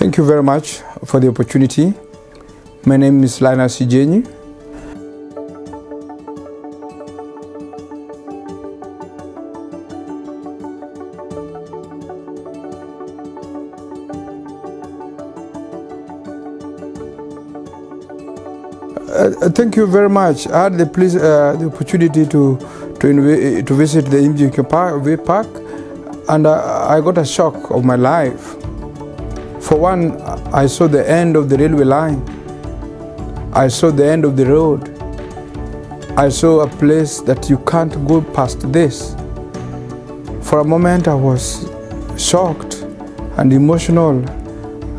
Thank you very much for the opportunity. My name is Linus Sijenyi. Thank you very much. I had the opportunity to visit the Eunji Park, and I got a shock of my life. For one, I saw the end of the railway line. I saw the end of the road. I saw a place that you can't go past this. For a moment, I was shocked and emotional,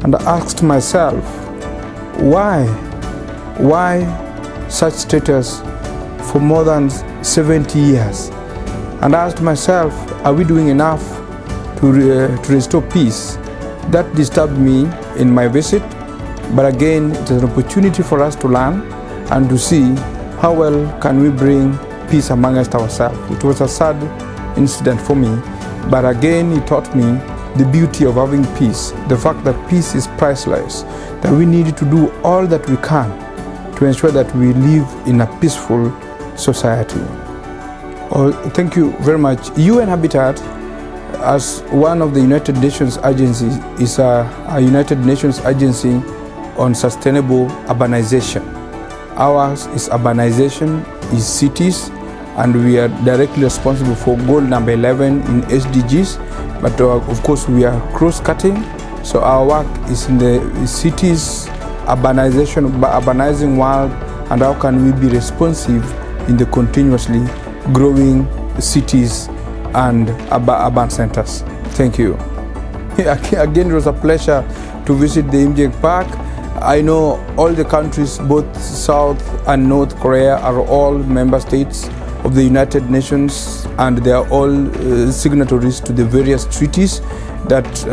and I asked myself, why? Why such status for more than 70 years? And I asked myself, are we doing enough to restore peace? That disturbed me in my visit, but again, it is an opportunity for us to learn and to see how well can we bring peace amongst ourselves. It was a sad incident for me, but again, it taught me the beauty of having peace, the fact that peace is priceless, that we need to do all that we can to ensure that we live in a peaceful society. Oh, thank you very much. UN Habitat, as one of the United Nations agencies, is a United Nations agency on sustainable urbanization. Ours is urbanization, is cities, and we are directly responsible for goal number 11 in SDGs, but of course we are cross-cutting, so our work is in the cities, urbanizing world, and how can we be responsive in the continuously growing cities and urban centers. Thank you. Again, it was a pleasure to visit the Younguk Park. I know all the countries, both South and North Korea, are all member states of the United Nations, and they are all signatories to the various treaties that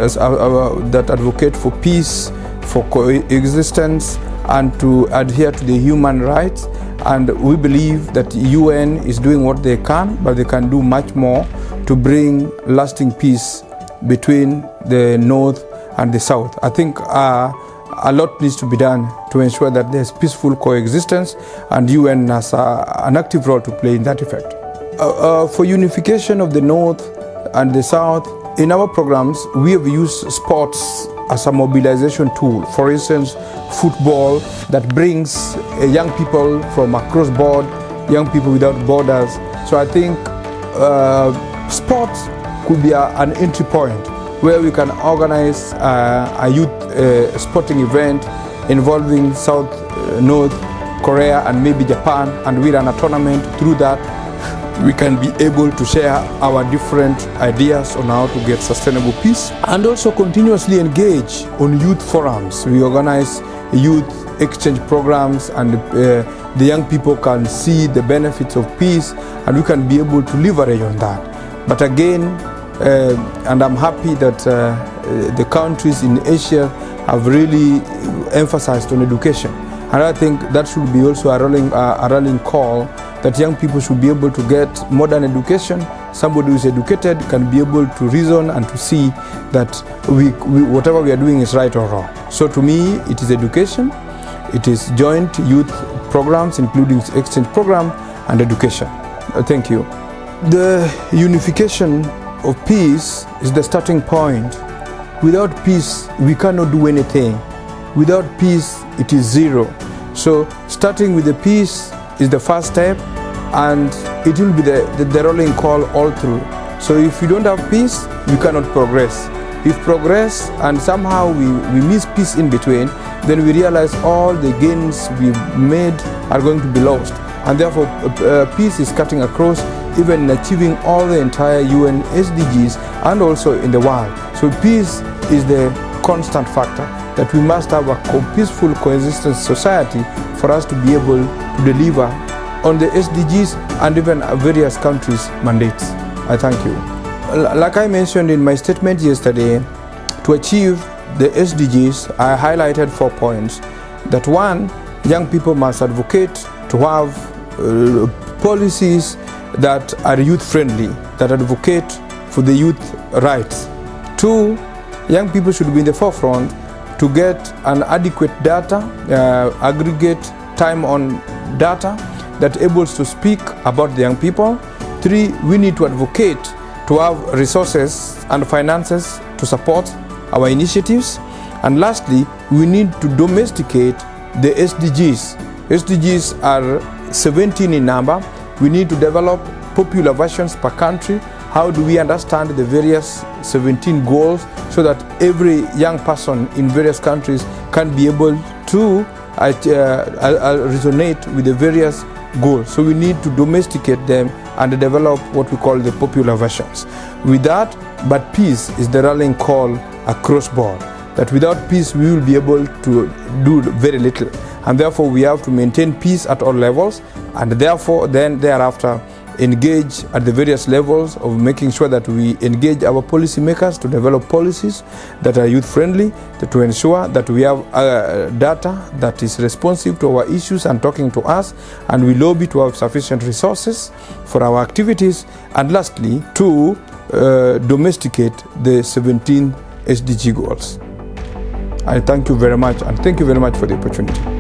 advocate for peace, for coexistence, and to adhere to the human rights. And we believe that UN is doing what they can, but they can do much more to bring lasting peace between the North and the South. I think a lot needs to be done to ensure that there's peaceful coexistence, and UN has an active role to play in that effect. For unification of the North and the South, in our programs, we have used sports as a mobilization tool. For instance, football that brings young people from across board, young people without borders. So I think sports could be an entry point where we can organize a youth sporting event involving South, North Korea, and maybe Japan, and we run a tournament. Through that, we can be able to share our different ideas on how to get sustainable peace, and also continuously engage on youth forums. We organize youth exchange programs, and the young people can see the benefits of peace, and we can be able to leverage on that. But again, and I'm happy that the countries in Asia have really emphasized on education. And I think that should be also a rallying call, that young people should be able to get modern education. Somebody who is educated can be able to reason and to see that whatever we are doing is right or wrong. So to me, it is education, it is joint youth programs, including exchange program and education. Thank you. The unification of peace is the starting point. Without peace, we cannot do anything. Without peace, it is zero. So starting with the peace is the first step, and it will be the rolling call all through. So if you don't have peace, you cannot progress. If progress and somehow we miss peace in between, then we realize all the gains we've made are going to be lost. And therefore, peace is cutting across, even in achieving all the entire UN SDGs and also in the world. So peace is the constant factor, that we must have a peaceful coexistence society for us to be able to deliver on the SDGs and even various countries' mandates. I thank you. Like I mentioned in my statement yesterday, to achieve the SDGs, I highlighted 4 points. That one, young people must advocate to have policies that are youth-friendly, that advocate for the youth rights. 2, young people should be in the forefront to get an adequate data, aggregate time on data that able to speak about the young people. 3, we need to advocate to have resources and finances to support our initiatives. And lastly, we need to domesticate the SDGs. SDGs are 17 in number. We need to develop popular versions per country. How do we understand the various 17 goals so that every young person in various countries can be able to resonate with the various goals? So we need to domesticate them and develop what we call the popular versions. With that, but peace is the rallying call across board. That without peace we will be able to do very little. And therefore we have to maintain peace at all levels, and therefore then thereafter engage at the various levels of making sure that we engage our policy makers to develop policies that are youth friendly, to ensure that we have data that is responsive to our issues and talking to us, and we lobby to have sufficient resources for our activities, and lastly to domesticate the 17 SDG goals. I thank you very much, and thank you very much for the opportunity.